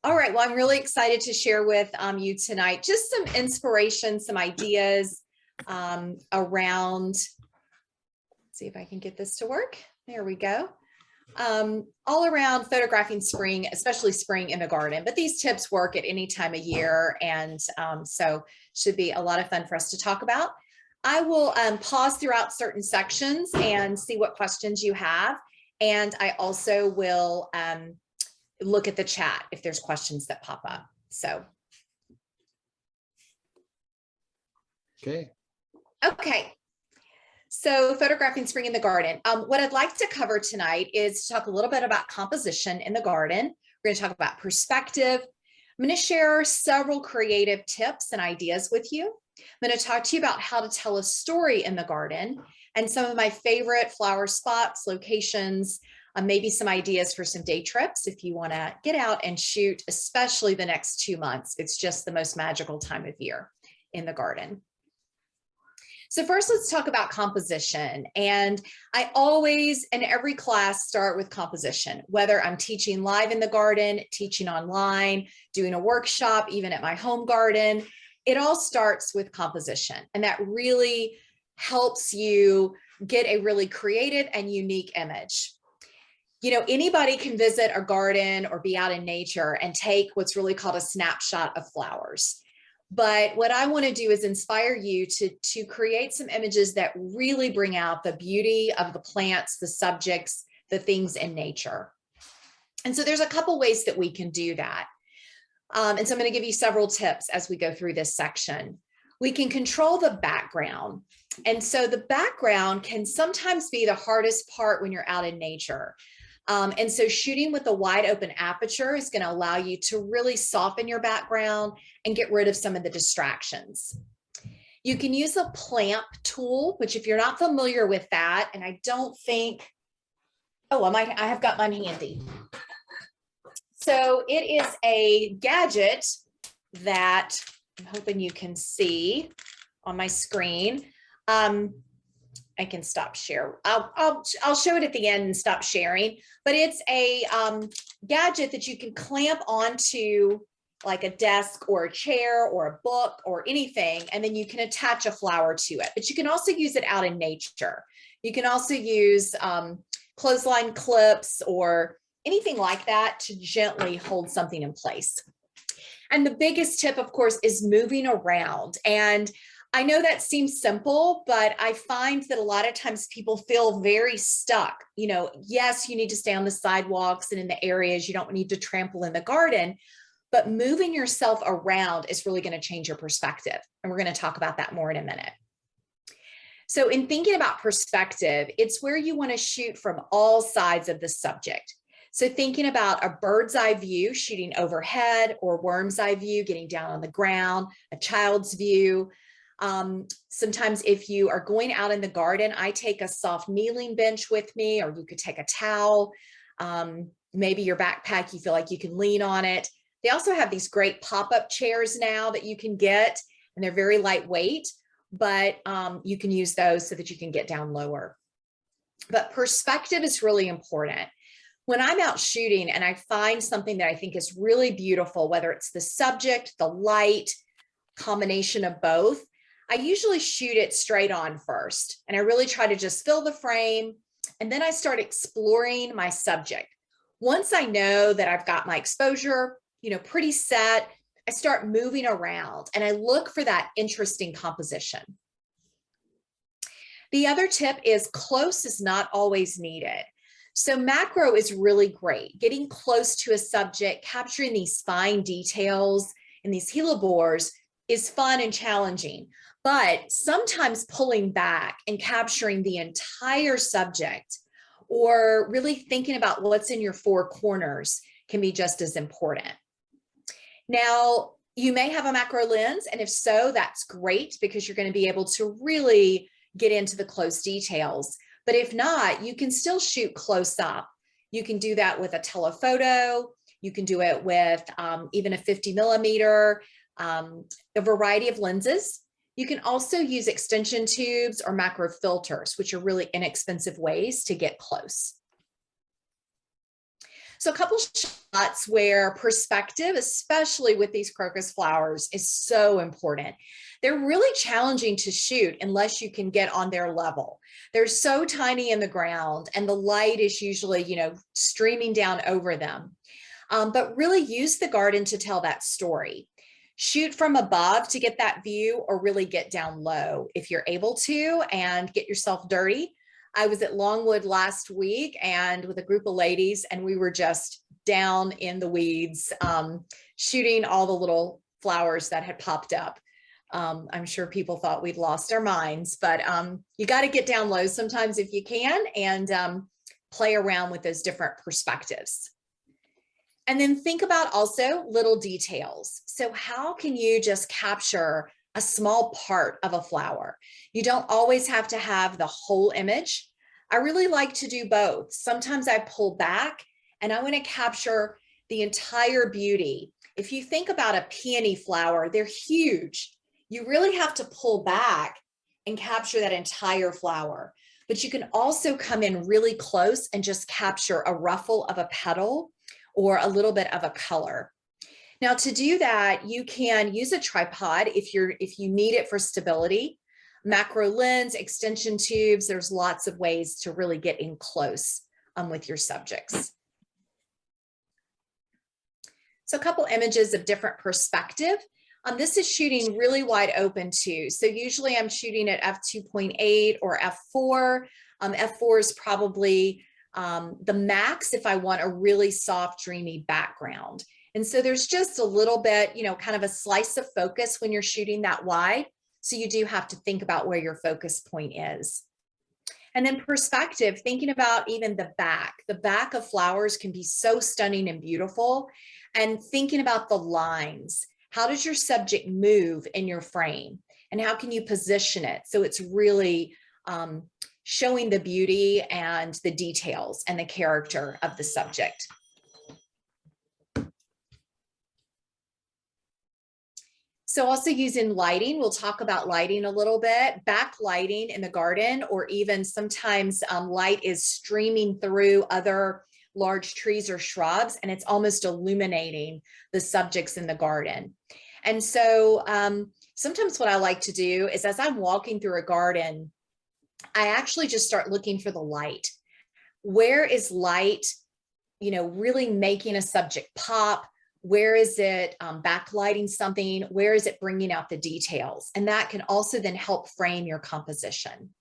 All right, well, I'm really excited to share with you tonight just some inspiration, some ideas around, let's see if I can get this to work. There we go. All around photographing spring, especially spring in the garden, but these tips work at any time of year, and so should be a lot of fun for us to talk about. I will pause throughout certain sections and see what questions you have, and I also will look at the chat if there's questions that pop up. So. Okay. So photographing spring in the garden. What I'd like to cover tonight is to talk a little bit about composition in the garden. We're going to talk about perspective. I'm going to share several creative tips and ideas with you. I'm going to talk to you about how to tell a story in the garden and some of my favorite flower spots, locations, maybe some ideas for some day trips if you want to get out and shoot, especially the next 2 months. It's just the most magical time of year in the garden. So first, let's talk about composition. And I always, in every class, start with composition, whether I'm teaching live in the garden, teaching online, doing a workshop, even at my home garden. It all starts with composition. And that really helps you get a really creative and unique image. You know, anybody can visit a garden or be out in nature and take what's really called a snapshot of flowers. But what I want to do is inspire you to create some images that really bring out the beauty of the plants, the subjects, the things in nature. And so there's a couple ways that we can do that. And so I'm going to give you several tips as we go through this section. We can control the background. And so the background can sometimes be the hardest part when you're out in nature. And so shooting with a wide open aperture is going to allow you to really soften your background and get rid of some of the distractions. You can use a clamp tool, which if you're not familiar with that, and I don't think, I have got mine handy. So it is a gadget that I'm hoping you can see on my screen. I can stop share. I'll show it at the end and stop sharing, but it's a gadget that you can clamp onto like a desk or a chair or a book or anything, and then you can attach a flower to it. But you can also use it out in nature. You can also use clothesline clips or anything like that to gently hold something in place. And the biggest tip, of course, is moving around. And I know that seems simple, but I find that a lot of times people feel very stuck. You know, yes, you need to stay on the sidewalks and in the areas, you don't need to trample in the garden, but moving yourself around is really going to change your perspective. And we're going to talk about that more in a minute. So in thinking about perspective, it's where you want to shoot from all sides of the subject. So thinking about a bird's eye view, shooting overhead, or worm's eye view, getting down on the ground, a child's view. Sometimes if you are going out in the garden, I take a soft kneeling bench with me, or you could take a towel. Maybe your backpack, you feel like you can lean on it. They also have these great pop-up chairs now that you can get, and they're very lightweight, but you can use those so that you can get down lower. But perspective is really important. When I'm out shooting and I find something that I think is really beautiful, whether it's the subject, the light, combination of both, I usually shoot it straight on first. And I really try to just fill the frame. And then I start exploring my subject. Once I know that I've got my exposure, pretty set, I start moving around and I look for that interesting composition. The other tip is close is not always needed. So macro is really great. Getting close to a subject, capturing these fine details and these hellebores is fun and challenging. But sometimes pulling back and capturing the entire subject, or really thinking about what's in your four corners, can be just as important. Now, you may have a macro lens, and if so, that's great because you're going to be able to really get into the close details. But if not, you can still shoot close up. You can do that with a telephoto. You can do it with even a 50 millimeter, a variety of lenses. You can also use extension tubes or macro filters, which are really inexpensive ways to get close. So a couple shots where perspective, especially with these crocus flowers, is so important. They're really challenging to shoot unless you can get on their level. They're so tiny in the ground and the light is usually, streaming down over them. But really use the garden to tell that story. Shoot from above to get that view, or really get down low if you're able to, and get yourself dirty. I was at Longwood last week and with a group of ladies, and we were just down in the weeds, shooting all the little flowers that had popped up. I'm sure people thought we'd lost our minds, but you got to get down low sometimes if you can, and play around with those different perspectives. And then think about also little details. So how can you just capture a small part of a flower? You don't always have to have the whole image. I really like to do both. Sometimes I pull back and I want to capture the entire beauty. If you think about a peony flower, they're huge. You really have to pull back and capture that entire flower. But you can also come in really close and just capture a ruffle of a petal or a little bit of a color. Now, to do that, you can use a tripod if you need it for stability. Macro lens, extension tubes, there's lots of ways to really get in close with your subjects. So a couple images of different perspective. This is shooting really wide open too. So usually I'm shooting at f2.8 or f4. F4 is probably the max if I want a really soft, dreamy background. And so there's just a little bit, kind of a slice of focus when you're shooting that wide. So you do have to think about where your focus point is. And then perspective, thinking about even the back of flowers can be so stunning and beautiful. And thinking about the lines, how does your subject move in your frame? And how can you position it so it's really showing the beauty and the details and the character of the subject. So also using lighting, we'll talk about lighting a little bit. Backlighting in the garden, or even sometimes light is streaming through other large trees or shrubs, and it's almost illuminating the subjects in the garden. And so sometimes what I like to do is, as I'm walking through a garden, I actually just start looking for the light. Where is light, really making a subject pop? Where is it backlighting something? Where is it bringing out the details? And that can also then help frame your composition.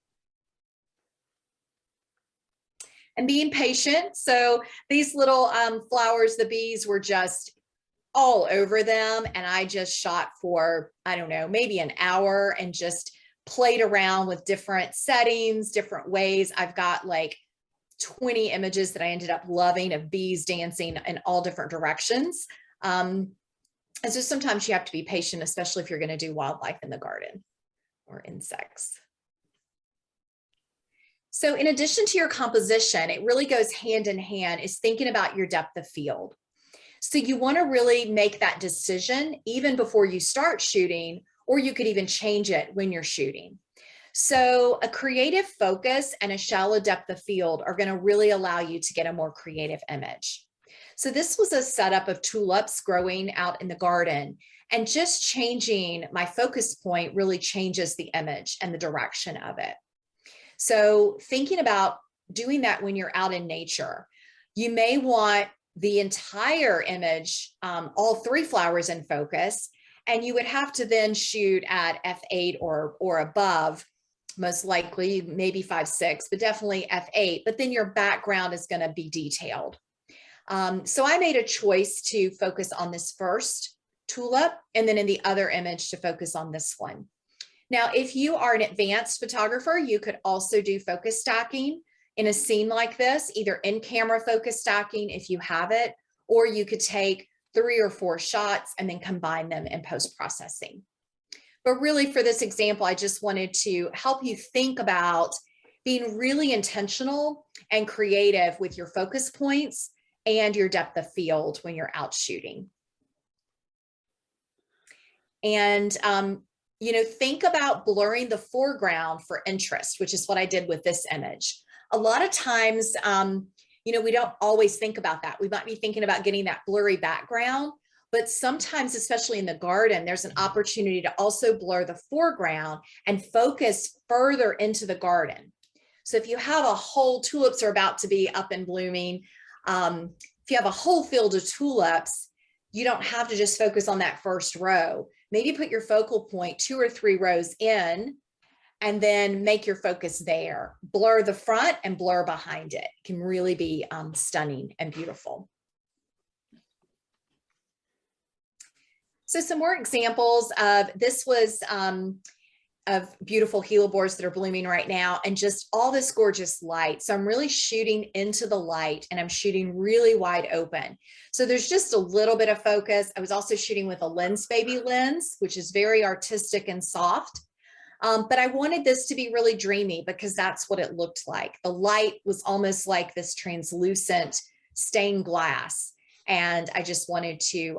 And being patient. So these little flowers, the bees were just all over them. And I just shot for, I don't know, maybe an hour and just played around with different settings, different ways. I've got like 20 images that I ended up loving of bees dancing in all different directions. And so sometimes you have to be patient, especially if you're going to do wildlife in the garden or insects. So in addition to your composition, it really goes hand in hand is thinking about your depth of field. So you want to really make that decision even before you start shooting, or you could even change it when you're shooting. So a creative focus and a shallow depth of field are going to really allow you to get a more creative image. So this was a setup of tulips growing out in the garden, and just changing my focus point really changes the image and the direction of it. So thinking about doing that when you're out in nature, you may want the entire image, all three flowers in focus, and you would have to then shoot at f8 or above, most likely maybe 5.6, but definitely f8, but then your background is going to be detailed. So I made a choice to focus on this first tulip, and then in the other image to focus on this one. Now, if you are an advanced photographer, you could also do focus stacking in a scene like this, either in camera focus stacking if you have it, or you could take 3 or 4 shots and then combine them in post-processing. But really for this example, I just wanted to help you think about being really intentional and creative with your focus points and your depth of field when you're out shooting. And, think about blurring the foreground for interest, which is what I did with this image. A lot of times you know, we don't always think about that. We might be thinking about getting that blurry background, but sometimes, especially in the garden, there's an opportunity to also blur the foreground and focus further into the garden. So if you have a whole, tulips are about to be up and blooming. If you have a whole field of tulips, you don't have to just focus on that first row. Maybe put your focal point 2 or 3 rows in, and then make your focus there. Blur the front and blur behind it. It can really be stunning and beautiful. So some more examples of this was of beautiful hellebores that are blooming right now, and just all this gorgeous light. So I'm really shooting into the light, and I'm shooting really wide open. So there's just a little bit of focus. I was also shooting with a lens baby lens, which is very artistic and soft. But I wanted this to be really dreamy because that's what it looked like. The light was almost like this translucent stained glass. And I just wanted to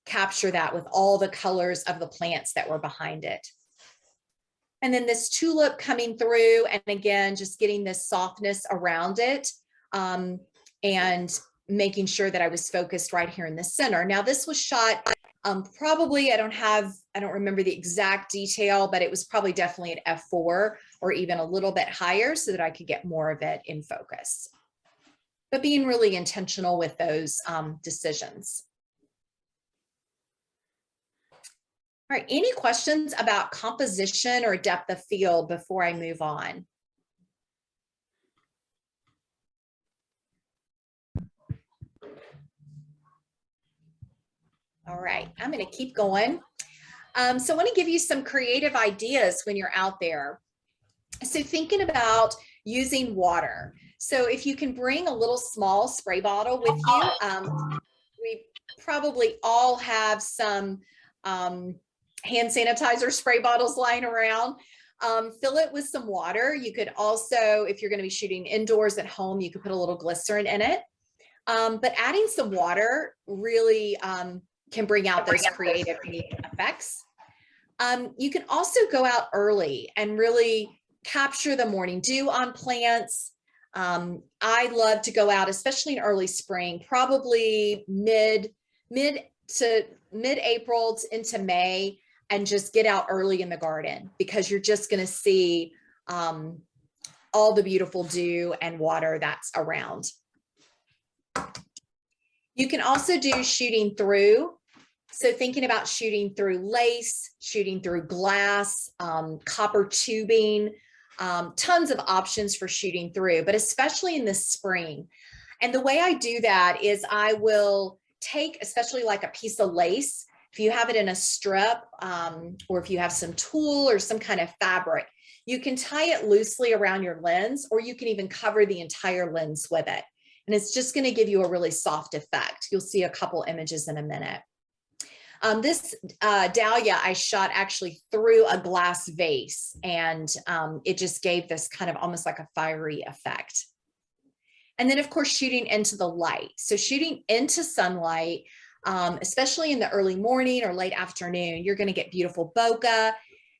capture that with all the colors of the plants that were behind it. And then this tulip coming through, and again, just getting this softness around it, and making sure that I was focused right here in the center. Now this was shot probably, I don't remember the exact detail, but it was probably definitely at f4 or even a little bit higher so that I could get more of it in focus. But being really intentional with those decisions. All right, any questions about composition or depth of field before I move on? All right, I'm going to keep going. So I want to give you some creative ideas when you're out there. So thinking about using water. So if you can bring a little small spray bottle with you, we probably all have some hand sanitizer spray bottles lying around. Fill it with some water. You could also, if you're going to be shooting indoors at home, you could put a little glycerin in it. But adding some water really can bring out those creative effects. You can also go out early and really capture the morning dew on plants. I love to go out, especially in early spring, probably mid-April into May, and just get out early in the garden, because you're just going to see all the beautiful dew and water that's around. You can also do shooting through. So thinking about shooting through lace, shooting through glass, copper tubing, tons of options for shooting through, but especially in the spring. And the way I do that is I will take, especially like a piece of lace, if you have it in a strip, or if you have some tulle or some kind of fabric, you can tie it loosely around your lens, or you can even cover the entire lens with it. And it's just going to give you a really soft effect. You'll see a couple images in a minute. This dahlia I shot actually through a glass vase, and it just gave this kind of almost like a fiery effect. And then of course, shooting into the light. So shooting into sunlight, especially in the early morning or late afternoon, you're going to get beautiful bokeh,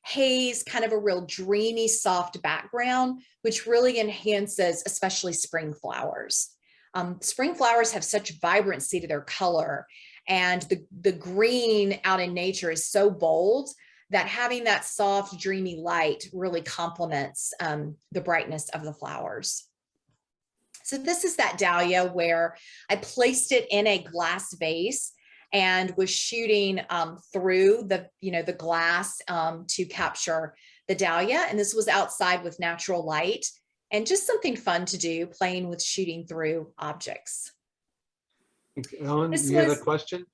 haze, kind of a real dreamy, soft background, which really enhances especially spring flowers. Spring flowers have such vibrancy to their color, and the green out in nature is so bold that having that soft, dreamy light really complements the brightness of the flowers. So this is that dahlia where I placed it in a glass vase and was shooting through the glass to capture the dahlia. And this was outside with natural light, and just something fun to do, playing with shooting through objects. Ellen, you have a question?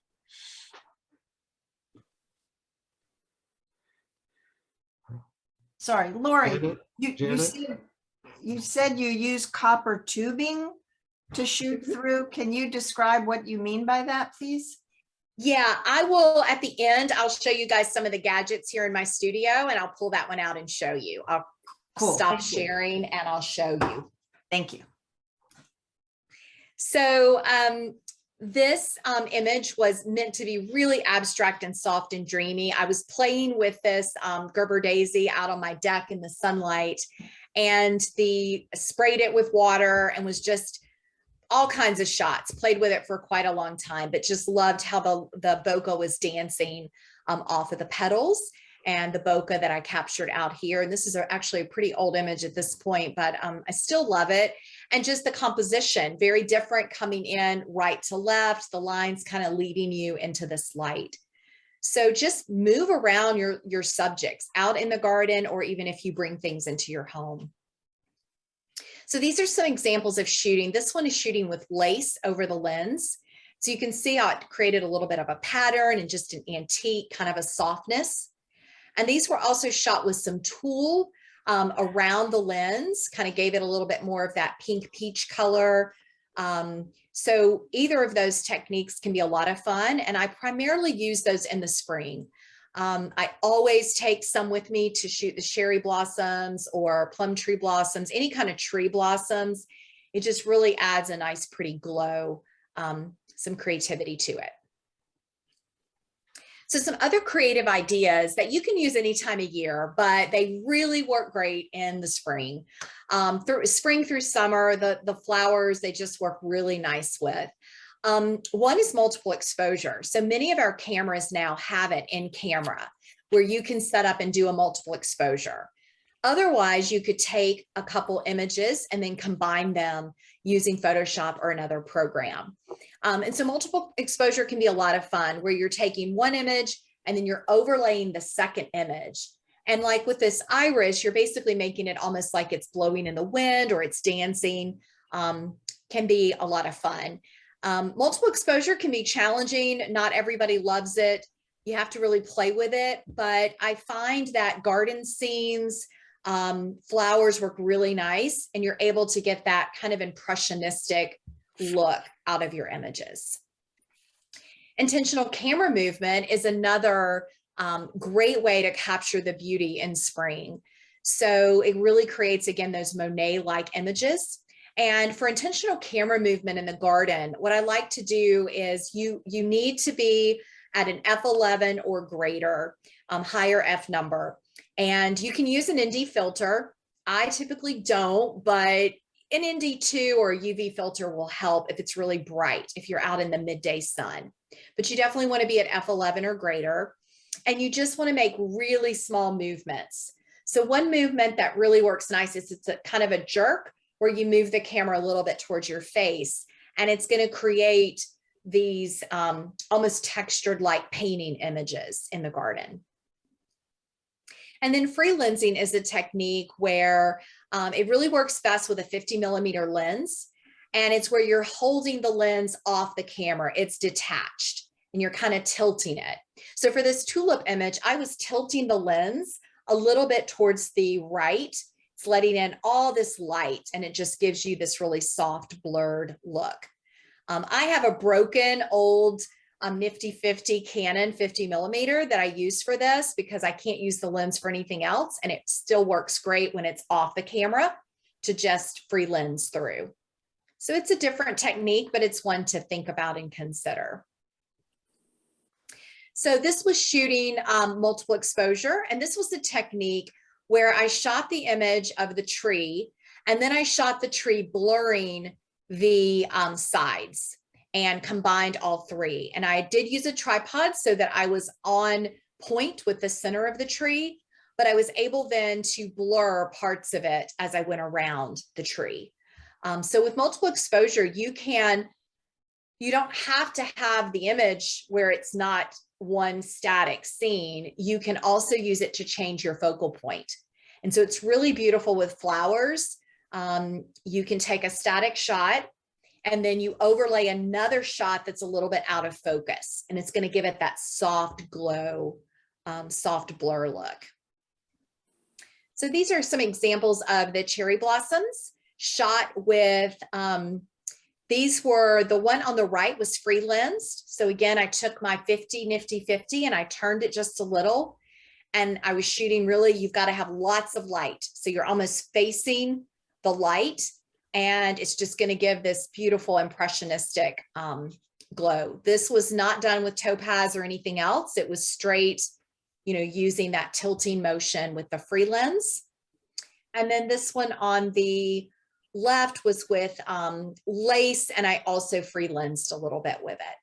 Sorry, Lori, Janet? you said you use copper tubing to shoot through. Can you describe what you mean by that, please? Yeah, I will at the end. I'll show you guys some of the gadgets here in my studio, and I'll pull that one out and show you. I'll stop sharing and I'll show you. Thank you. So this image was meant to be really abstract and soft and dreamy. I was playing with this Gerber daisy out on my deck in the sunlight, and sprayed it with water and was just all kinds of shots, played with it for quite a long time, but just loved how the bokeh was dancing off of the petals, and the bokeh that I captured out here. And this is actually a pretty old image at this point, but I still love it. And just the composition, very different, coming in right to left, the lines kind of leading you into this light. So just move around your subjects out in the garden, or even if you bring things into your home. So these are some examples of shooting. This one is shooting with lace over the lens. So you can see how it created a little bit of a pattern and just an antique kind of a softness. And these were also shot with some tulle around the lens, kind of gave it a little bit more of that pink peach color. So either of those techniques can be a lot of fun, and I primarily use those in the spring. I always take some with me to shoot the cherry blossoms or plum tree blossoms, any kind of tree blossoms. It just really adds a nice, pretty glow, some creativity to it. So some other creative ideas that you can use any time of year, but they really work great in the spring. Through spring through summer, the flowers, they just work really nice with. One is multiple exposure. So many of our cameras now have it in camera where you can set up and do a multiple exposure. Otherwise, you could take a couple images and then combine them using Photoshop or another program. And so multiple exposure can be a lot of fun, where you're taking one image and then you're overlaying the second image. And like with this iris, you're basically making it almost like it's blowing in the wind or it's dancing. Can be a lot of fun. Multiple exposure can be challenging. Not everybody loves it. You have to really play with it. But I find that garden scenes, flowers work really nice, and you're able to get that kind of impressionistic look out of your images. Intentional camera movement is another great way to capture the beauty in spring. So it really creates, again, those Monet-like images. And for intentional camera movement in the garden, what I like to do is you need to be at an f11 or greater, higher F number. And you can use an ND filter. I typically don't, but an ND2 or a UV filter will help if it's really bright, if you're out in the midday sun. But you definitely want to be at F11 or greater. And you just want to make really small movements. So one movement that really works nice is it's a kind of a jerk where you move the camera a little bit towards your face. And it's going to create these almost textured like painting images in the garden. And then free lensing is a technique where it really works best with a 50mm lens. And it's where you're holding the lens off the camera. It's detached and you're kind of tilting it. So for this tulip image, I was tilting the lens a little bit towards the right. It's letting in all this light, and it just gives you this really soft, blurred look. I have a broken old nifty 50 Canon 50mm that I use for this because I can't use the lens for anything else, and it still works great when it's off the camera to just free lens through. So it's a different technique, but it's one to think about and consider. So this was shooting multiple exposure, and this was the technique where I shot the image of the tree, and then I shot the tree blurring the sides and combined all three. And I did use a tripod so that I was on point with the center of the tree, but I was able then to blur parts of it as I went around the tree. So with multiple exposure, you don't have to have the image where it's not one static scene. You can also use it to change your focal point. And so it's really beautiful with flowers. You can take a static shot and then you overlay another shot that's a little bit out of focus, and it's going to give it that soft glow, soft blur look. So these are some examples of the cherry blossoms shot with, these were, the one on the right was free lensed. So again, I took my 50 nifty 50 and I turned it just a little, and I was shooting really, you've got to have lots of light. So you're almost facing the light, and it's just going to give this beautiful impressionistic glow. This was not done with topaz or anything else. It was straight, using that tilting motion with the free lens. And then this one on the left was with lace, and I also free lensed a little bit with it.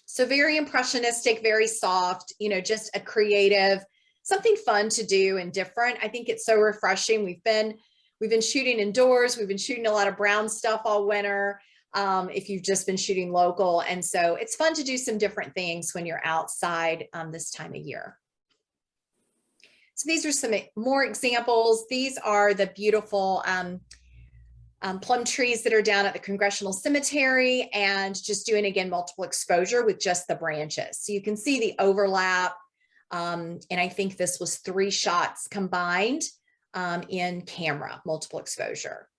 So very impressionistic, very soft, you know, just a creative, something fun to do and different. I think it's so refreshing. We've been shooting indoors. We've been shooting a lot of brown stuff all winter. If you've just been shooting local. And so it's fun to do some different things when you're outside this time of year. So these are some more examples. These are the beautiful plum trees that are down at the Congressional Cemetery, and just doing, again, multiple exposure with just the branches. So you can see the overlap. And I think this was 3 shots combined in camera, multiple exposure.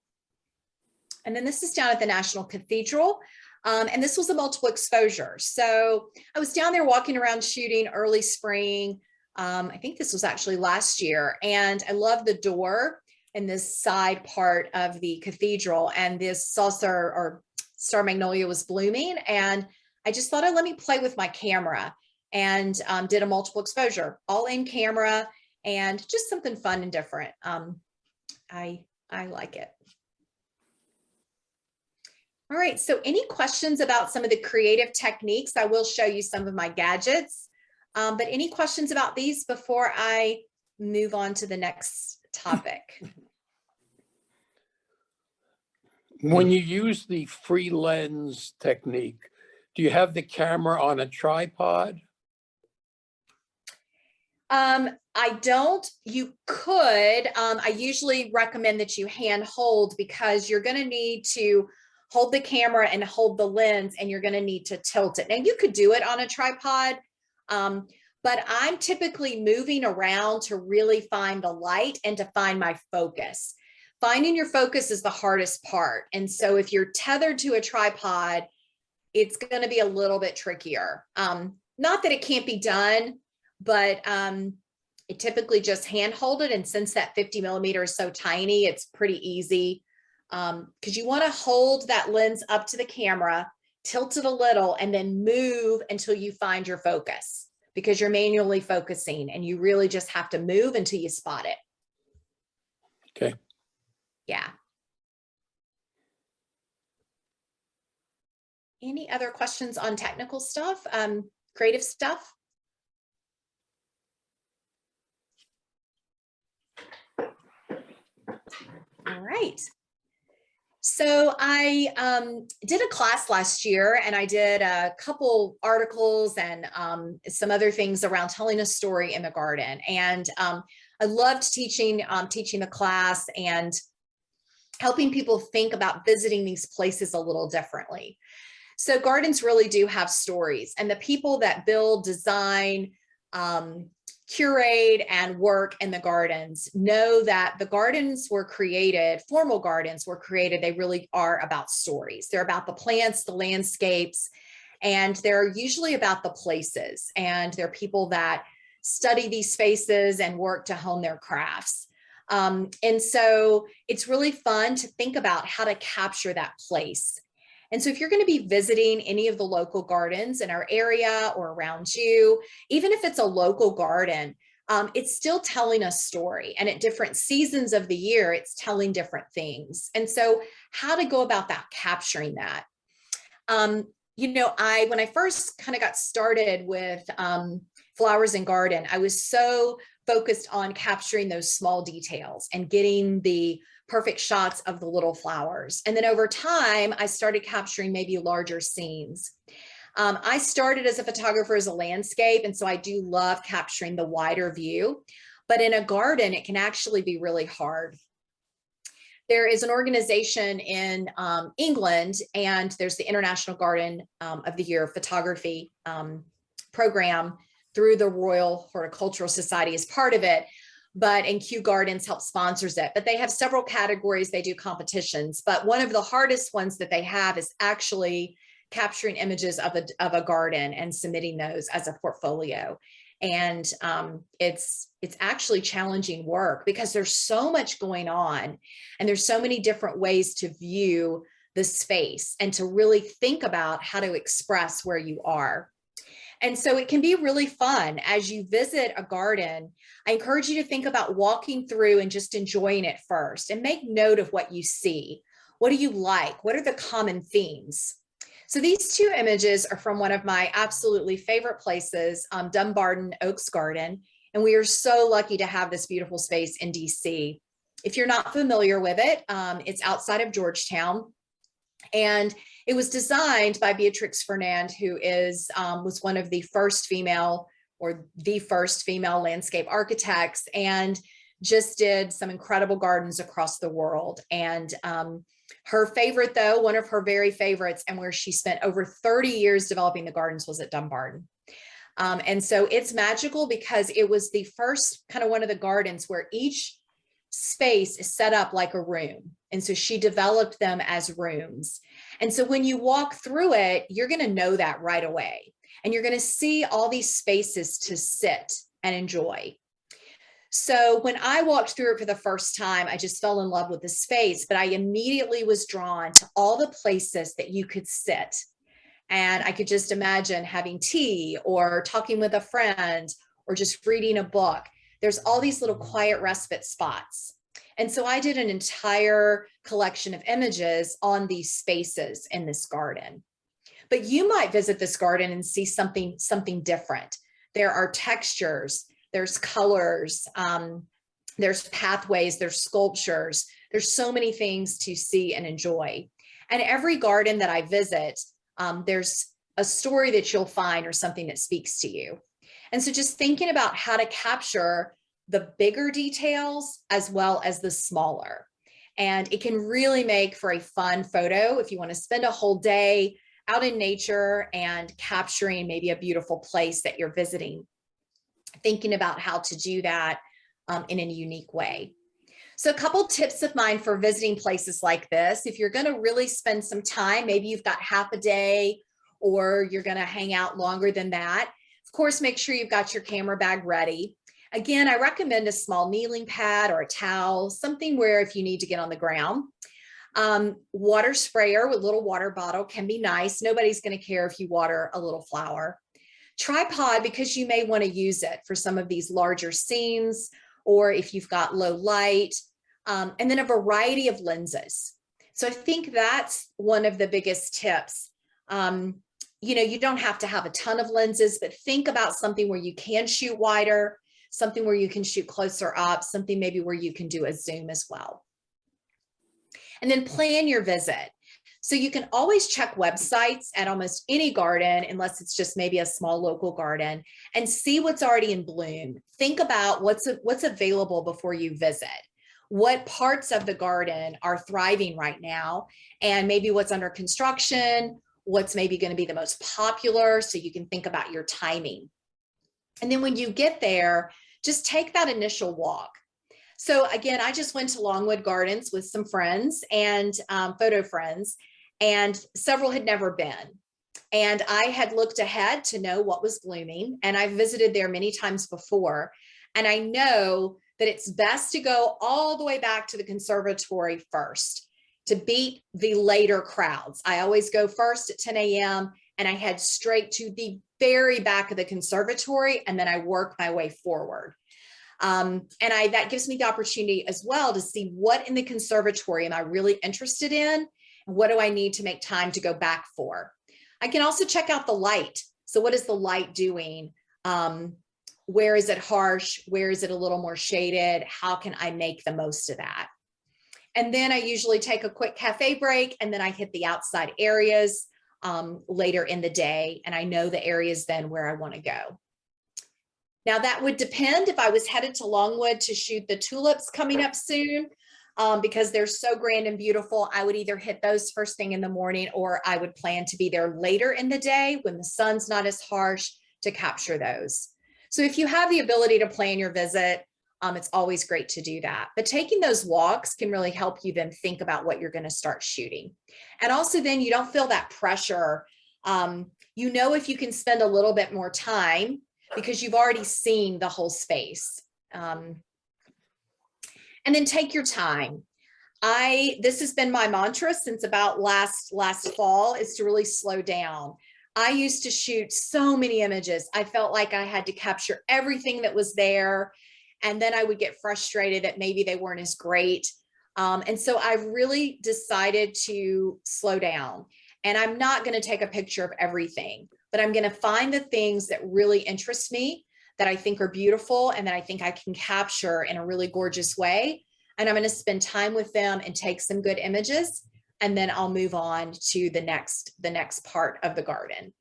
And then this is down at the National Cathedral. And this was a multiple exposure. So I was down there walking around shooting early spring. I think this was actually last year. And I love the door in this side part of the cathedral. And this saucer or star magnolia was blooming. And I just thought, oh, let me play with my camera, and did a multiple exposure, all in camera, and just something fun and different. I like it. All right, so any questions about some of the creative techniques? I will show you some of my gadgets, but any questions about these before I move on to the next topic? When you use the free lens technique, do you have the camera on a tripod? I don't. You could. I usually recommend that you hand hold, because you're going to need to hold the camera and hold the lens, and you're going to need to tilt it. Now, you could do it on a tripod, but I'm typically moving around to really find the light and to find my focus. Finding your focus is the hardest part. And so if you're tethered to a tripod, it's going to be a little bit trickier. Not that it can't be done, but it typically just hand hold it. And since that 50 millimeter is so tiny, it's pretty easy, because you want to hold that lens up to the camera, tilt it a little, and then move until you find your focus, because you're manually focusing, and you really just have to move until you spot it. Okay. Yeah. Any other questions on technical stuff, creative stuff? All right. So I did a class last year, and I did a couple articles and some other things around telling a story in the garden. And I loved teaching the class and helping people think about visiting these places a little differently. So gardens really do have stories, and the people that build, design, curate, and work in the gardens know that the gardens were created, formal gardens were created, they really are about stories. They're about the plants, the landscapes, and they're usually about the places. And they're people that study these spaces and work to hone their crafts. And so it's really fun to think about how to capture that place. And so if you're going to be visiting any of the local gardens in our area or around you, even if it's a local garden, it's still telling a story. And at different seasons of the year, it's telling different things. And so how to go about that, capturing that. You know, when I first kind of got started with flowers and garden, I was so focused on capturing those small details and getting the perfect shots of the little flowers. And then over time, I started capturing maybe larger scenes. I started as a photographer as a landscape, and so I do love capturing the wider view. But in a garden, it can actually be really hard. There is an organization in England, and there's the International Garden of the Year Photography program through the Royal Horticultural Society as part of it. And Kew Gardens helps sponsors it. But they have several categories. They do competitions. But one of the hardest ones that they have is actually capturing images of a garden and submitting those as a portfolio. And it's actually challenging work, because there's so much going on, and there's so many different ways to view the space and to really think about how to express where you are. And so it can be really fun as you visit a garden. I encourage you to think about walking through and just enjoying it first, and make note of what you see. What do you like? What are the common themes? So these two images are from one of my absolutely favorite places, Dumbarton Oaks Garden. And we are so lucky to have this beautiful space in DC. If you're not familiar with it, it's outside of Georgetown. And it was designed by Beatrix Fernand, who was one of the first female, or the first female landscape architects, and just did some incredible gardens across the world. And her favorite, though, one of her very favorites, and where she spent over 30 years developing the gardens, was at Dumbarton. And so it's magical because it was the first kind of one of the gardens where each space is set up like a room. And so she developed them as rooms. And so when you walk through it, you're going to know that right away. And you're going to see all these spaces to sit and enjoy. So when I walked through it for the first time, I just fell in love with the space, but I immediately was drawn to all the places that you could sit. And I could just imagine having tea or talking with a friend or just reading a book. There's all these little quiet respite spots. And so I did an entire collection of images on these spaces in this garden. But you might visit this garden and see something different. There are textures, there's colors, there's pathways, there's sculptures. There's so many things to see and enjoy. And every garden that I visit, there's a story that you'll find or something that speaks to you. And so just thinking about how to capture the bigger details as well as the smaller. And it can really make for a fun photo if you want to spend a whole day out in nature and capturing maybe a beautiful place that you're visiting. Thinking about how to do that in a unique way. So a couple tips of mine for visiting places like this. If you're going to really spend some time, maybe you've got half a day or you're going to hang out longer than that. Of course, make sure you've got your camera bag ready. Again, I recommend a small kneeling pad or a towel, something where if you need to get on the ground. Water sprayer with a little water bottle can be nice. Nobody's going to care if you water a little flower. Tripod, because you may want to use it for some of these larger scenes or if you've got low light, and then a variety of lenses. So I think that's one of the biggest tips. You know, you don't have to have a ton of lenses, but think about something where you can shoot wider, something where you can shoot closer up, something maybe where you can do a zoom as well. And then plan your visit. So you can always check websites at almost any garden, unless it's just maybe a small local garden, and see what's already in bloom. Think about what's available before you visit. What parts of the garden are thriving right now, and maybe what's under construction, what's maybe going to be the most popular, so you can think about your timing. And then when you get there, just take that initial walk. So again, I just went to Longwood Gardens with some friends and photo friends, and several had never been. And I had looked ahead to know what was blooming, and I visited there many times before. And I know that it's best to go all the way back to the conservatory first to beat the later crowds. I always go first at 10 a.m. and I head straight to the very back of the conservatory, and then I work my way forward. And that gives me the opportunity as well to see what in the conservatory am I really interested in, and what do I need to make time to go back for. I can also check out the light. So what is the light doing? Where is it harsh? Where is it a little more shaded? How can I make the most of that? And then I usually take a quick cafe break, and then I hit the outside areas later in the day. And I know the areas then where I want to go. Now that would depend if I was headed to Longwood to shoot the tulips coming up soon, because they're so grand and beautiful. I would either hit those first thing in the morning, or I would plan to be there later in the day when the sun's not as harsh to capture those. So if you have the ability to plan your visit, it's always great to do that. But taking those walks can really help you then think about what you're going to start shooting. And also then you don't feel that pressure. You know, if you can spend a little bit more time because you've already seen the whole space. And then take your time. This has been my mantra since about last fall, is to really slow down. I used to shoot so many images. I felt like I had to capture everything that was there. And then I would get frustrated that maybe they weren't as great. And so I really decided to slow down. And I'm not going to take a picture of everything, but I'm going to find the things that really interest me, that I think are beautiful, and that I think I can capture in a really gorgeous way. And I'm going to spend time with them and take some good images. And then I'll move on to the next part of the garden.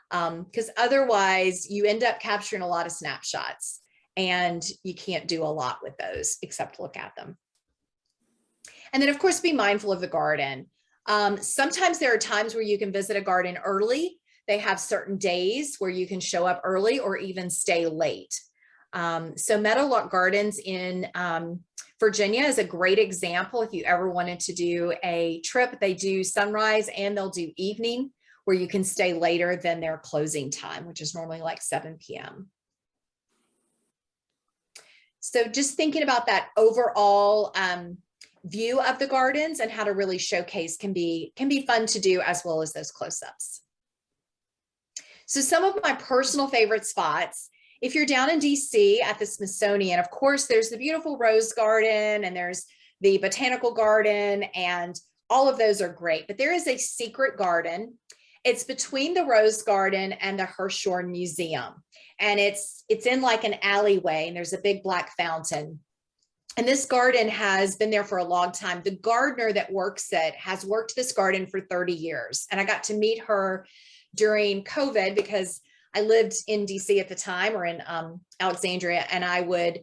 Because otherwise you end up capturing a lot of snapshots and you can't do a lot with those except look at them. And then of course, be mindful of the garden. Sometimes there are times where you can visit a garden early. They have certain days where you can show up early or even stay late. So Meadowlark Gardens in Virginia is a great example. If you ever wanted to do a trip, they do sunrise and they'll do evening, where you can stay later than their closing time, which is normally like 7 p.m. So just thinking about that overall view of the gardens and how to really showcase can be fun to do, as well as those close-ups. So some of my personal favorite spots, if you're down in DC at the Smithsonian, of course, there's the beautiful Rose Garden and there's the Botanical Garden, and all of those are great, but there is a secret garden. It's between the Rose Garden and the Hirshhorn Museum. And it's in like an alleyway, and there's a big black fountain. And this garden has been there for a long time. The gardener that works it has worked this garden for 30 years. And I got to meet her during COVID because I lived in DC at the time, or in Alexandria, and I would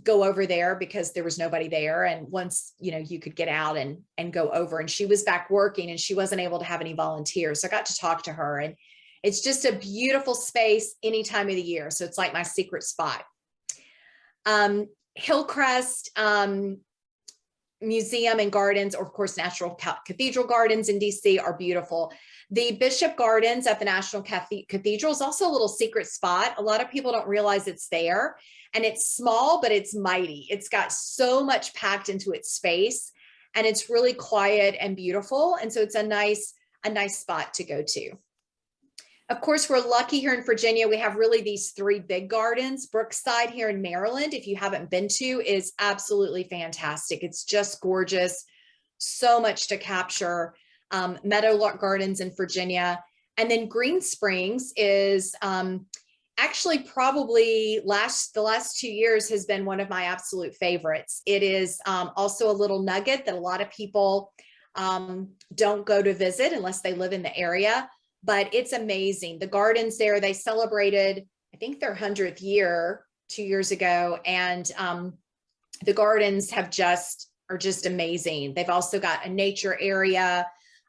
go over there because there was nobody there. And once, you could get out and go over, and she was back working and she wasn't able to have any volunteers. So I got to talk to her, and it's just a beautiful space any time of the year. So it's like my secret spot. Hillcrest Museum and Gardens, or of course, National Cathedral Gardens in DC are beautiful. The Bishop Gardens at the National Cathedral is also a little secret spot. A lot of people don't realize it's there, and it's small, but it's mighty. It's got so much packed into its space, and it's really quiet and beautiful. And so it's a nice spot to go to. Of course, we're lucky here in Virginia. We have really these 3 big gardens. Brookside here in Maryland, if you haven't been to, is absolutely fantastic. It's just gorgeous. So much to capture. Meadowlark Gardens in Virginia. And then Green Springs is actually probably the last 2 years has been one of my absolute favorites. It is also a little nugget that a lot of people don't go to visit unless they live in the area. But it's amazing. The gardens there, they celebrated, I think, their 100th year 2 years ago. And the gardens are just amazing. They've also got a nature area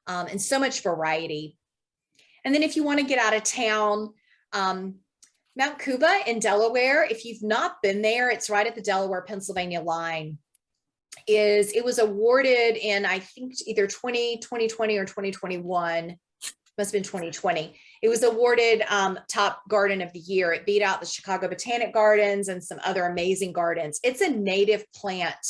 and so much variety. And then if you want to get out of town, Mount Cuba in Delaware, if you've not been there, it's right at the Delaware-Pennsylvania line. It was awarded in, I think, either 2020 or 2021. Must have been 2020. It was awarded top garden of the year. It beat out the Chicago Botanic Gardens and some other amazing gardens. It's a native plant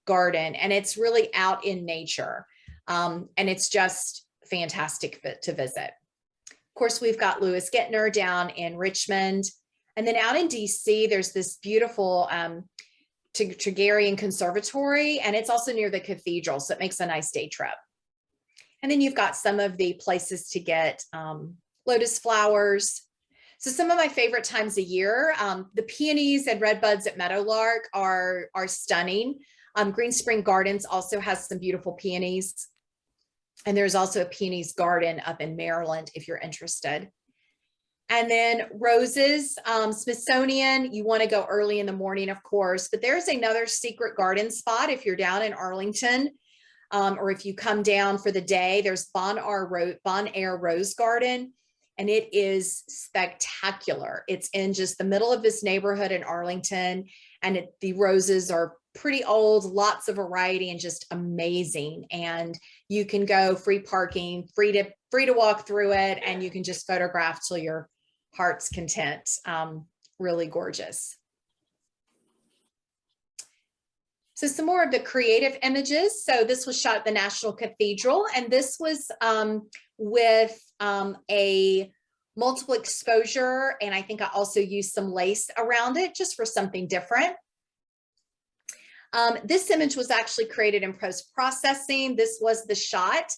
garden, and it's really out in nature. And it's just fantastic to visit. Of course, we've got Lewis Gittner down in Richmond. And then out in DC, there's this beautiful Tregarian Conservatory, and it's also near the cathedral. So it makes a nice day trip. And then you've got some of the places to get lotus flowers. So some of my favorite times of year, the peonies and redbuds at Meadowlark are stunning. Green Spring Gardens also has some beautiful peonies. And there's also a peonies garden up in Maryland if you're interested. And then roses, Smithsonian, you want to go early in the morning, of course, but there's another secret garden spot if you're down in Arlington. Or if you come down for the day, there's Bon Air Rose Garden, and it is spectacular. It's in just the middle of this neighborhood in Arlington, and the roses are pretty old, lots of variety, and just amazing. And you can go free parking, free to walk through it, and you can just photograph till your heart's content. Really gorgeous. So some more of the creative images. So this was shot at the National Cathedral, and this was with a multiple exposure, and I think I also used some lace around it just for something different. This image was actually created in post-processing. This was the shot,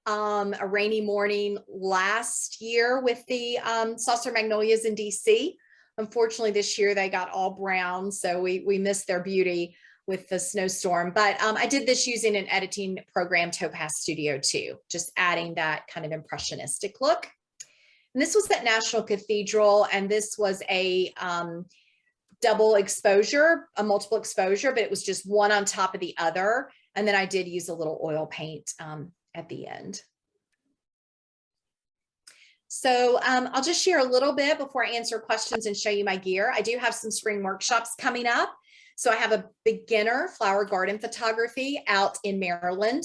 a rainy morning last year with the saucer magnolias in DC. Unfortunately, this year they got all brown, so we missed their beauty with the snowstorm. But I did this using an editing program, Topaz Studio 2, just adding that kind of impressionistic look. And this was at National Cathedral, and this was a double exposure, a multiple exposure, but it was just one on top of the other. And then I did use a little oil paint at the end. So I'll just share a little bit before I answer questions and show you my gear. I do have some spring workshops coming up. So I have a beginner flower garden photography out in Maryland.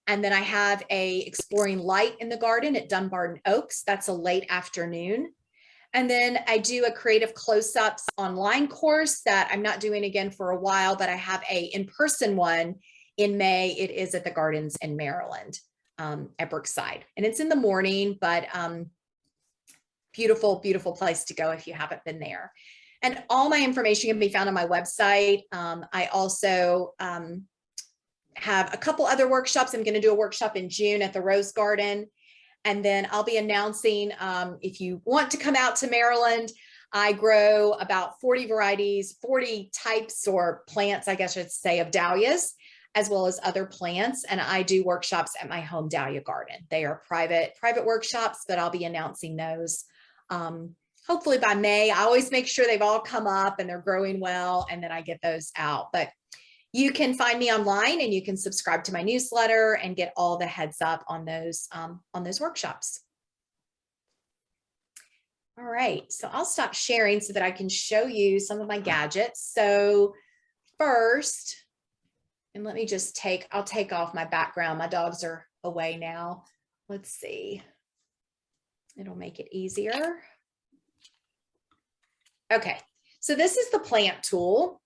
And then I have a exploring light in the garden at Dunbarton Oaks. That's a late afternoon. And then I do a creative close-ups online course that I'm not doing again for a while, but I have a in-person one in May. It is at the gardens in Maryland at Brookside. And it's in the morning, but beautiful, beautiful place to go if you haven't been there. And all my information can be found on my website. I also have a couple other workshops. I'm going to do a workshop in June at the Rose Garden. And then I'll be announcing, if you want to come out to Maryland, I grow about 40 varieties, 40 types or plants, I guess I should say, of dahlias, as well as other plants. And I do workshops at my home dahlia garden. They are private workshops, but I'll be announcing those hopefully by May. I always make sure they've all come up and they're growing well, and then I get those out. But you can find me online, and you can subscribe to my newsletter and get all the heads up on those workshops. All right, so I'll stop sharing so that I can show you some of my gadgets. So first, and let me just I'll take off my background. My dogs are away now. Let's see. It'll make it easier. Okay, so this is the plant tool.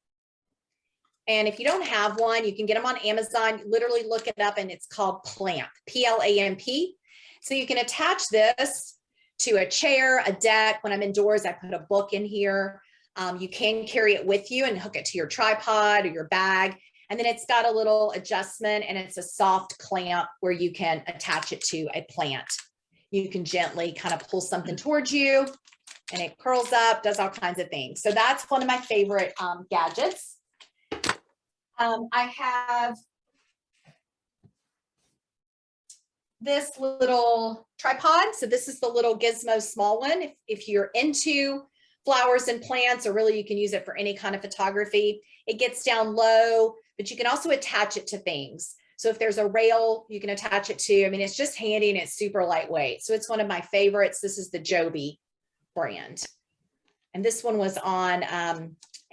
And if you don't have one, you can get them on Amazon. Literally look it up, and it's called Plamp, P-L-A-M-P. So you can attach this to a chair, a deck. When I'm indoors, I put a book in here. You can carry it with you and hook it to your tripod or your bag. And then it's got a little adjustment, and it's a soft clamp where you can attach it to a plant. You can gently kind of pull something towards you, and it curls up, does all kinds of things. So that's one of my favorite gadgets. I have this little tripod. So this is the little gizmo small one. If you're into flowers and plants, or really you can use it for any kind of photography. It gets down low, but you can also attach it to things. So if there's a rail, you can attach it to. I mean, it's just handy, and it's super lightweight. So it's one of my favorites. This is the Joby brand. And this one was on,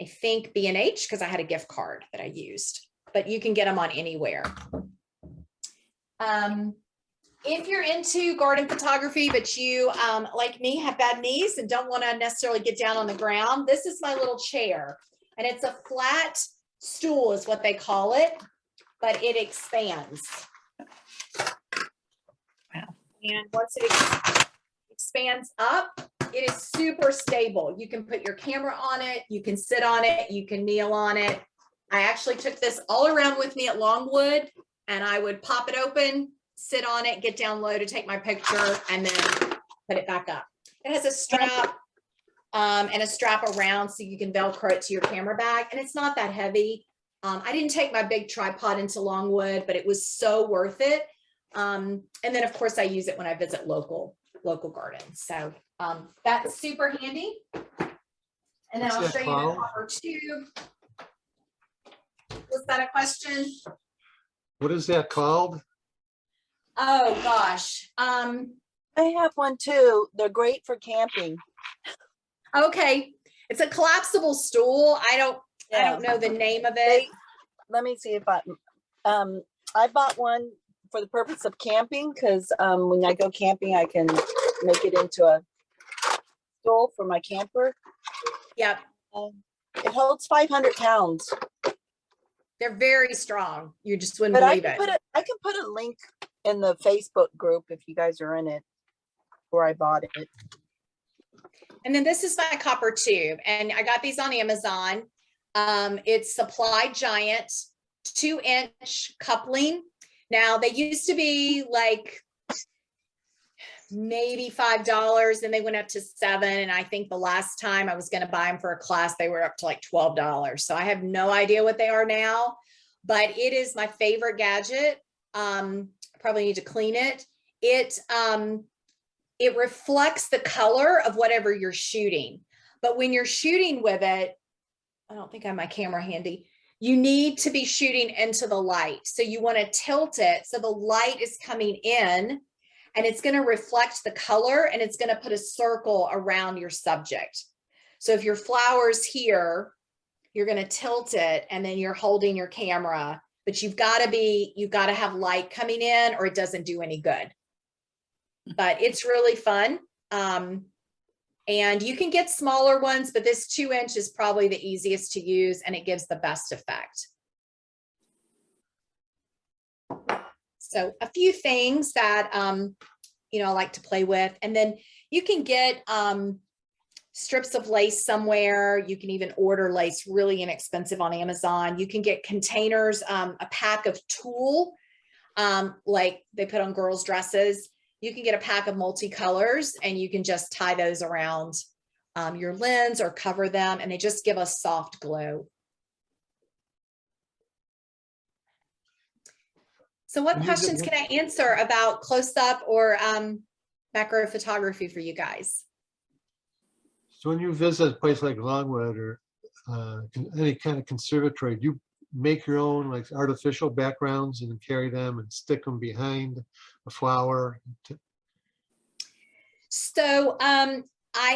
I think, B&H, because I had a gift card that I used, but you can get them on anywhere. If you're into garden photography, but you, like me, have bad knees and don't want to necessarily get down on the ground, this is my little chair. And it's a flat stool is what they call it, but it expands. Wow. And once it expands up, it is super stable. You can put your camera on it, you can sit on it, you can kneel on it. I actually took this all around with me at Longwood, and I would pop it open, sit on it, get down low to take my picture, and then put it back up. It has a strap and a strap around so you can Velcro it to your camera bag, and it's not that heavy. I didn't take my big tripod into Longwood, but it was so worth it. And then of course I use it when I visit local gardens. So that's super handy. And then I'll show you the copper tube. Was that a question? What is that called? Oh gosh. I have one too. They're great for camping. Okay. It's a collapsible stool. I don't know the name of it. Let me see if I bought one for the purpose of camping, because when I go camping, I can make it into a stool for my camper. Yep. It holds 500 pounds. They're very strong. You just wouldn't But I believe can it. I can put a link in the Facebook group if you guys are in it, where I bought it. And then this is my copper tube, and I got these on Amazon. It's Supply Giant 2-inch coupling. Now they used to be like maybe $5, and they went up to $7. And I think the last time I was going to buy them for a class, they were up to like $12. So I have no idea what they are now, but it is my favorite gadget. Probably need to clean it. It reflects the color of whatever you're shooting. But when you're shooting with it, I don't think I have my camera handy. You need to be shooting into the light. So you want to tilt it so the light is coming in, and it's going to reflect the color, and it's going to put a circle around your subject. So if your flower's here, you're going to tilt it, and then you're holding your camera, but you've got to have light coming in, or it doesn't do any good. But it's really fun. And you can get smaller ones, but this 2-inch is probably the easiest to use, and it gives the best effect. So a few things that, I like to play with. And then you can get strips of lace somewhere. You can even order lace really inexpensive on Amazon. You can get containers, a pack of tulle, like they put on girls' dresses. You can get a pack of multicolors, and you can just tie those around your lens or cover them, and they just give a soft glow. So what questions can I answer about close-up or macro photography for you guys? So when you visit a place like Longwood or any kind of conservatory, do you make your own like artificial backgrounds and carry them and stick them behind a flower? So I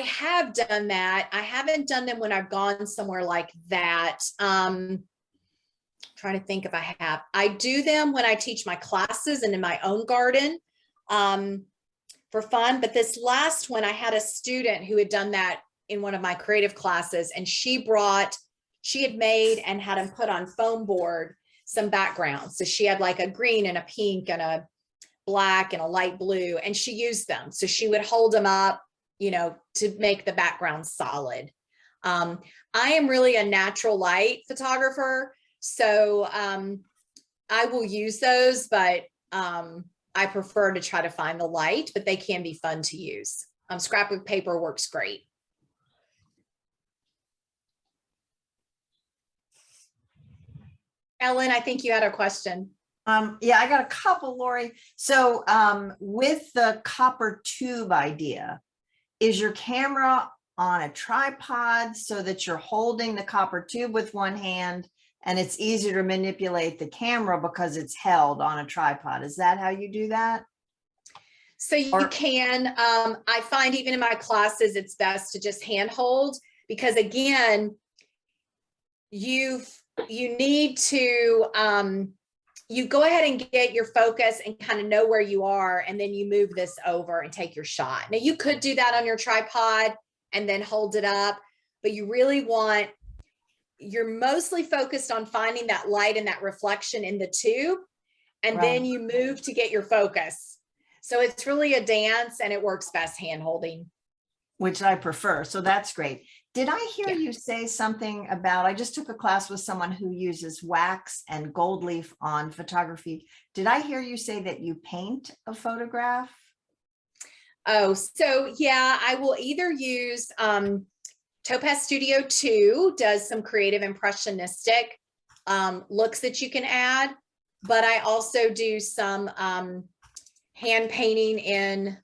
have done that. I haven't done them when I've gone somewhere like that. Trying to think if I have. I do them when I teach my classes and in my own garden for fun. But this last one, I had a student who had done that in one of my creative classes, and she had made and had him put on foam board some backgrounds. So she had like a green and a pink and a black and a light blue, and she used them. So she would hold them up, to make the background solid. I am really a natural light photographer. So I will use those, but I prefer to try to find the light, but they can be fun to use. Scrapbook paper works great. Ellen, I think you had a question. Yeah, I got a couple, Lori. So with the copper tube idea, is your camera on a tripod so that you're holding the copper tube with one hand, and it's easier to manipulate the camera because it's held on a tripod? Is that how you do that? So you can, I find even in my classes, it's best to just handhold, because again, you need to, you go ahead and get your focus and kind of know where you are, and then you move this over and take your shot. Now you could do that on your tripod and then hold it up, but you really want, you're mostly focused on finding that light and that reflection in the tube, and then you move to get your focus. So it's really a dance, and it works best hand holding. Which I prefer. So that's great. Did I hear you say something about, I just took a class with someone who uses wax and gold leaf on photography. Did I hear you say that you paint a photograph? Oh, so yeah, I will either use Topaz Studio 2 does some creative impressionistic looks that you can add, but I also do some hand painting in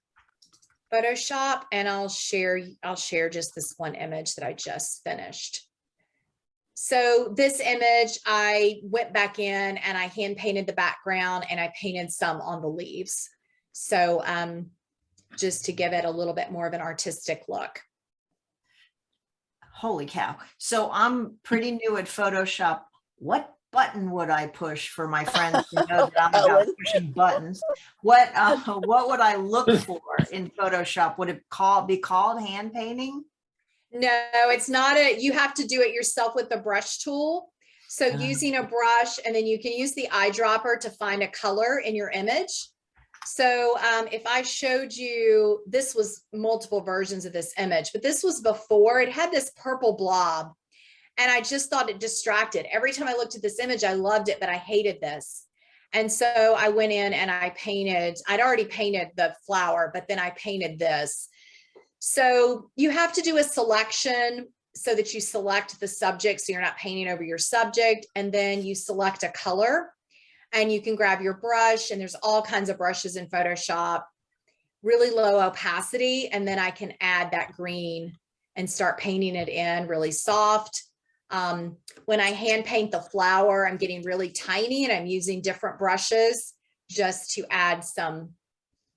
Photoshop, and I'll share just this one image that I just finished. So this image, I went back in and I hand painted the background, and I painted some on the leaves. So just to give it a little bit more of an artistic look. Holy cow. So I'm pretty new at Photoshop. What button would I push for my friends to know that I'm about pushing buttons? What would I look for in Photoshop? Would it be called hand painting? No, it's not. You have to do it yourself with the brush tool. So using a brush, and then you can use the eyedropper to find a color in your image. So if I showed you, this was multiple versions of this image, but this was before. It had this purple blob, and I just thought it distracted. Every time I looked at this image, I loved it, but I hated this. And so I went in and I painted, I'd already painted the flower, but then I painted this. So you have to do a selection so that you select the subject, so you're not painting over your subject, and then you select a color, and you can grab your brush, and there's all kinds of brushes in Photoshop, really low opacity, and then I can add that green and start painting it in really soft. When I hand paint the flower, I'm getting really tiny and I'm using different brushes just to add some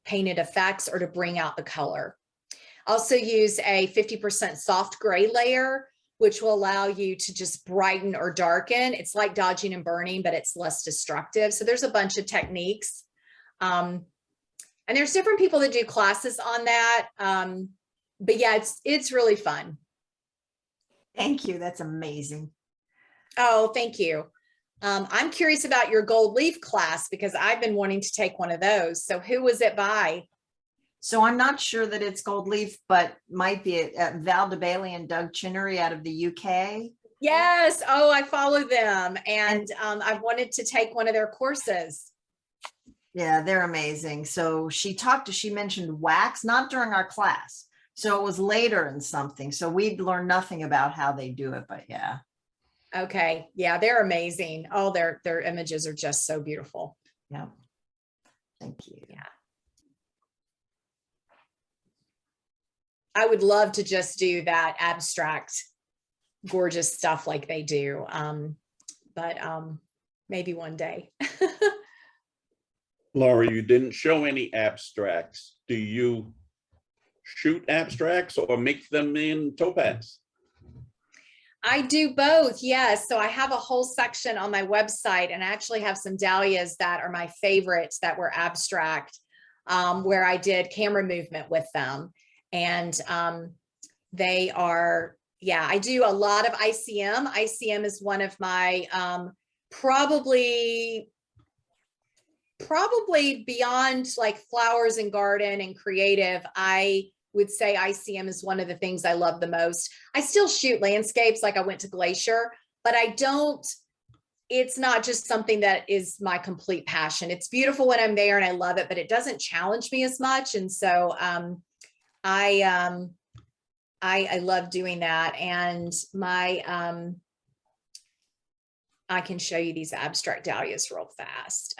painted effects or to bring out the color. Also use a 50% soft gray layer, which will allow you to just brighten or darken. It's like dodging and burning, but it's less destructive. So there's a bunch of techniques. And there's different people that do classes on that. But yeah, it's really fun. Thank you. That's amazing. Oh, thank you. I'm curious about your gold leaf class because I've been wanting to take one of those. So who was it by? So I'm not sure that it's gold leaf, but might be Val DeBailey and Doug Chinnery out of the UK. Yes. Oh, I follow them. And I've wanted to take one of their courses. Yeah, they're amazing. So she mentioned wax, not during our class. So it was later in something. So we'd learned nothing about how they do it, but yeah. Okay. Yeah, they're amazing. Oh, their images are just so beautiful. Yeah. Thank you. Yeah. I would love to just do that abstract, gorgeous stuff like they do. But maybe one day. Laura, you didn't show any abstracts. Do you shoot abstracts or make them in topaz? I do both, yes. So I have a whole section on my website, and I actually have some dahlias that are my favorites that were abstract, where I did camera movement with them. And they are, yeah, I do a lot of ICM. ICM is one of my probably beyond like flowers and garden and creative, I would say ICM is one of the things I love the most. I still shoot landscapes, like I went to Glacier, but it's not just something that is my complete passion. It's beautiful when I'm there and I love it, but it doesn't challenge me as much. And so I love doing that. And I can show you these abstract dahlias real fast.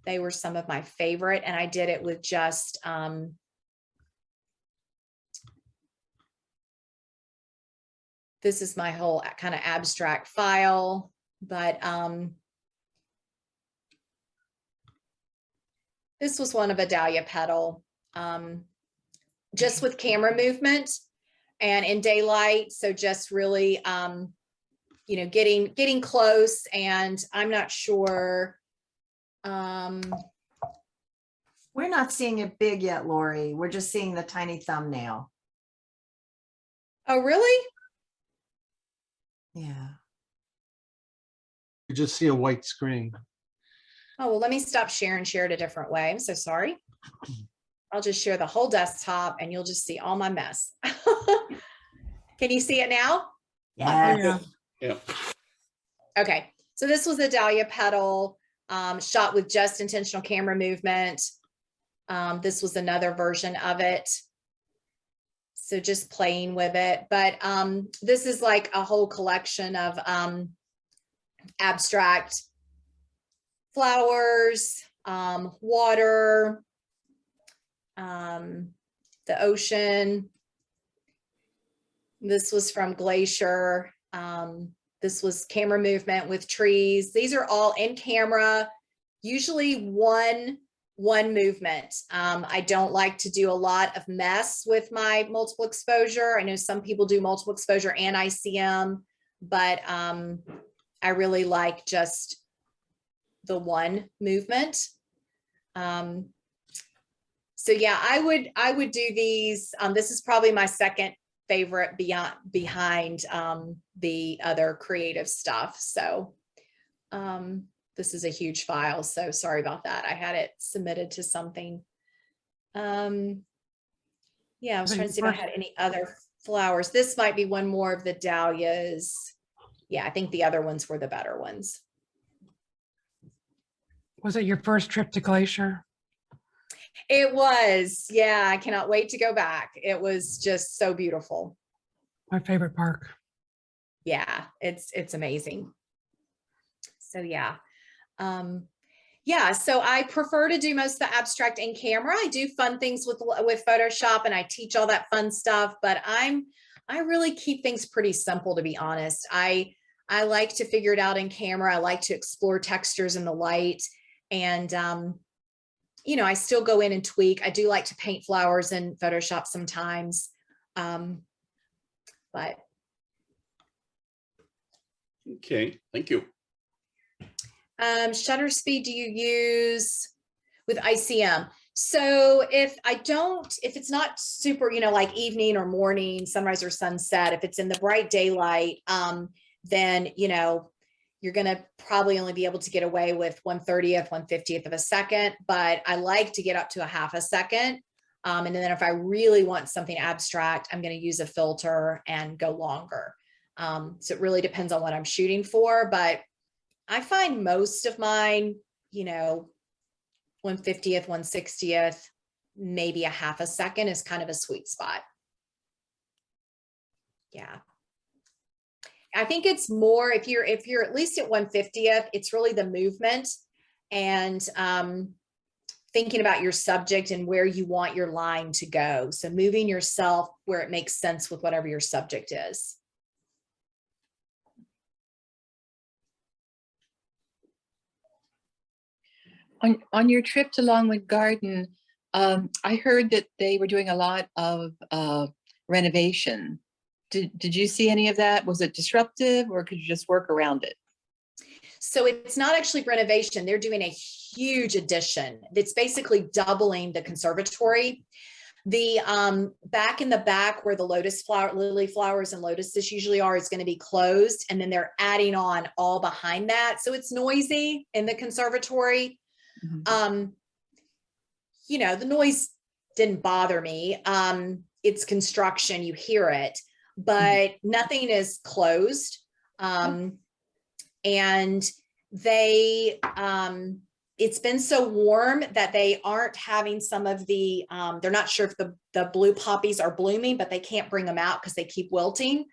They were some of my favorite, and I did it with just this is my whole kind of abstract file, but this was one of a dahlia petal, just with camera movement and in daylight. So just really, you know, getting close, and I'm not sure. We're not seeing it big yet, Lori. We're just seeing the tiny thumbnail. Oh, really? Yeah. You just see a white screen. Oh, well, let me stop sharing, share it a different way. I'm so sorry. I'll just share the whole desktop and you'll just see all my mess. Can you see it now? Yeah. Yeah. Okay. So this was a dahlia petal shot with just intentional camera movement. This was another version of it. So just playing with it. But this is like a whole collection of abstract flowers, water, the ocean. This was from Glacier. This was camera movement with trees. These are all in camera, usually one movement. I don't like to do a lot of mess with my multiple exposure. I know some people do multiple exposure and ICM, but I really like just the one movement. So yeah, I would do these. This is probably my second favorite behind the other creative stuff. So this is a huge file, so sorry about that. I had it submitted to something. Yeah, I was trying to see if I had any other flowers. This might be one more of the dahlias. Yeah, I think the other ones were the better ones. Was it your first trip to Glacier? It was, yeah, I cannot wait to go back. It was just so beautiful. My favorite park. Yeah, it's amazing. So yeah. Yeah, so I prefer to do most of the abstract in camera. I do fun things with Photoshop and I teach all that fun stuff, but I really keep things pretty simple, to be honest. I like to figure it out in camera. I like to explore textures in the light, and you know, I still go in and tweak. I do like to paint flowers in Photoshop sometimes, but Okay, thank you. Shutter speed do you use with ICM? So if it's not super, you know, like evening or morning, sunrise or sunset, if it's in the bright daylight, then, you know, you're going to probably only be able to get away with 1/30th, 1/50th of a second, but I like to get up to a half a second. And then if I really want something abstract, I'm going to use a filter and go longer. So it really depends on what I'm shooting for, but I find most of mine, you know, 1/50th, 1/60th, maybe a half a second is kind of a sweet spot. Yeah. I think it's more, if you're at least at 1/50th, it's really the movement and thinking about your subject and where you want your line to go. So moving yourself where it makes sense with whatever your subject is. On your trip to Longwood Garden, I heard that they were doing a lot of renovation. Did you see any of that? Was it disruptive, or could you just work around it? So it's not actually renovation. They're doing a huge addition. It's basically doubling the conservatory. The back in the back where the lily flowers and lotuses usually are is going to be closed. And then they're adding on all behind that. So it's noisy in the conservatory. Mm-hmm. You know, the noise didn't bother me. It's construction, you hear it, but nothing is closed. And they, it's been so warm that they aren't having some of the, they're not sure if the blue poppies are blooming, but they can't bring them out because they keep wilting.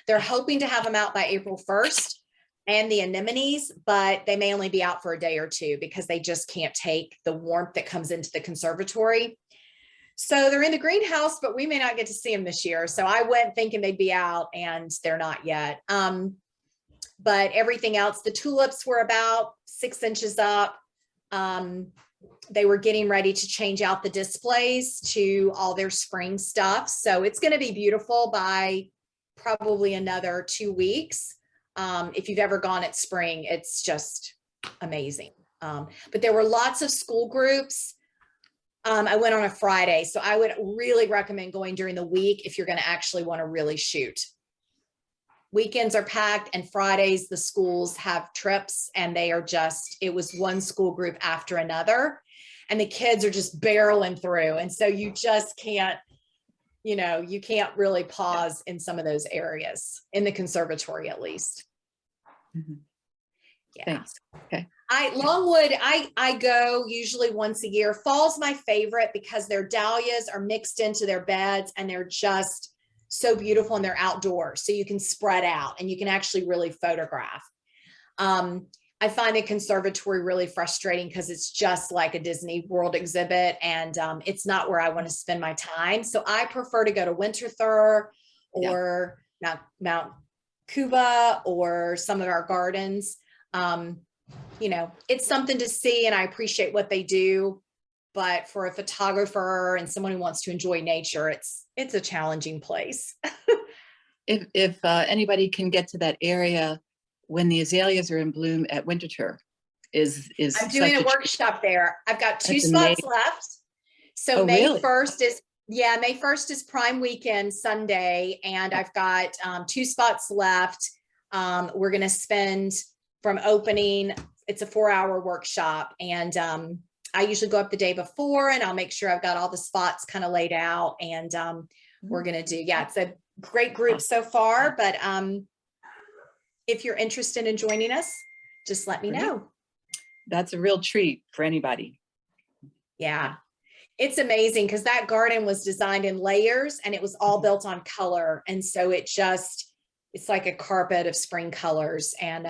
They're hoping to have them out by April 1st and the anemones, but they may only be out for a day or two because they just can't take the warmth that comes into the conservatory. So they're in the greenhouse, but we may not get to see them this year. So I went thinking they'd be out and they're not yet. But everything else, the tulips were about 6 inches up. They were getting ready to change out the displays to all their spring stuff. So it's going to be beautiful by probably another 2 weeks. If you've ever gone at spring, it's just amazing. But there were lots of school groups. I went on a Friday, so I would really recommend going during the week if you're going to actually want to really shoot. Weekends are packed, and Fridays the schools have trips, and they are just, it was one school group after another, and the kids are just barreling through. And so you just can't, you know, you can't really pause in some of those areas, in the conservatory at least. Mm-hmm. Yeah. Thanks. Okay. Longwood, I go usually once a year. Fall's my favorite because their dahlias are mixed into their beds and they're just so beautiful, and they're outdoors. So you can spread out and you can actually really photograph. I find the conservatory really frustrating because it's just like a Disney World exhibit, and it's not where I want to spend my time. So I prefer to go to Winter Thur or Mount Cuba or some of our gardens. You know, it's something to see, and I appreciate what they do. But for a photographer and someone who wants to enjoy nature, it's a challenging place. If anybody can get to that area when the azaleas are in bloom at Winter Thur, is I'm doing a workshop there. I've got 2 spots left. So May 1st is, May 1st is Prime Weekend Sunday, and I've got 2 spots left. We're going to spend from opening it's a 4-hour workshop, and I usually go up the day before, and I'll make sure I've got all the spots kind of laid out, and we're gonna do, yeah, it's a great group so far, but if you're interested in joining us, just let me know. That's a real treat for anybody. Yeah, it's amazing because that garden was designed in layers, and it was all built on color, and so it's like a carpet of spring colors, and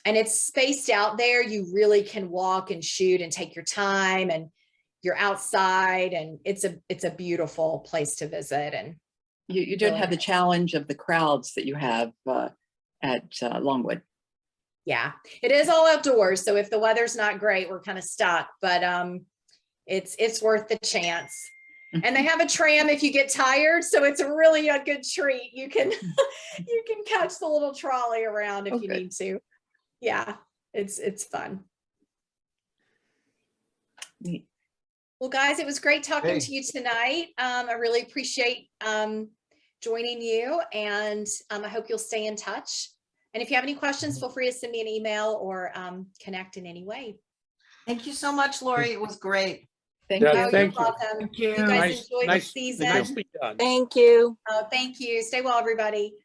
it's spaced out there. You really can walk and shoot and take your time, and you're outside, and it's a beautiful place to visit. And You don't Really have the nice. challenge of the crowds that you have at Longwood. yeah, it is all outdoors, so if the weather's not great, we're kind of stuck, but it's worth the chance. And they have a tram if you get tired, so it's really a good treat. You can you can catch the little trolley around if Oh, you good. need to. Yeah, it's fun. Neat. Well, guys, it was great talking Hey. to you tonight. I really appreciate joining you, and I hope you'll stay in touch. And if you have any questions, feel free to send me an email or connect in any way. Thank you so much, Lori. It was great. Thank Yeah, you. Oh, thank you're you. welcome. Thank You you. guys Nice, enjoy the nice, season. nicely done. Thank you. Oh, thank you. Stay well, everybody.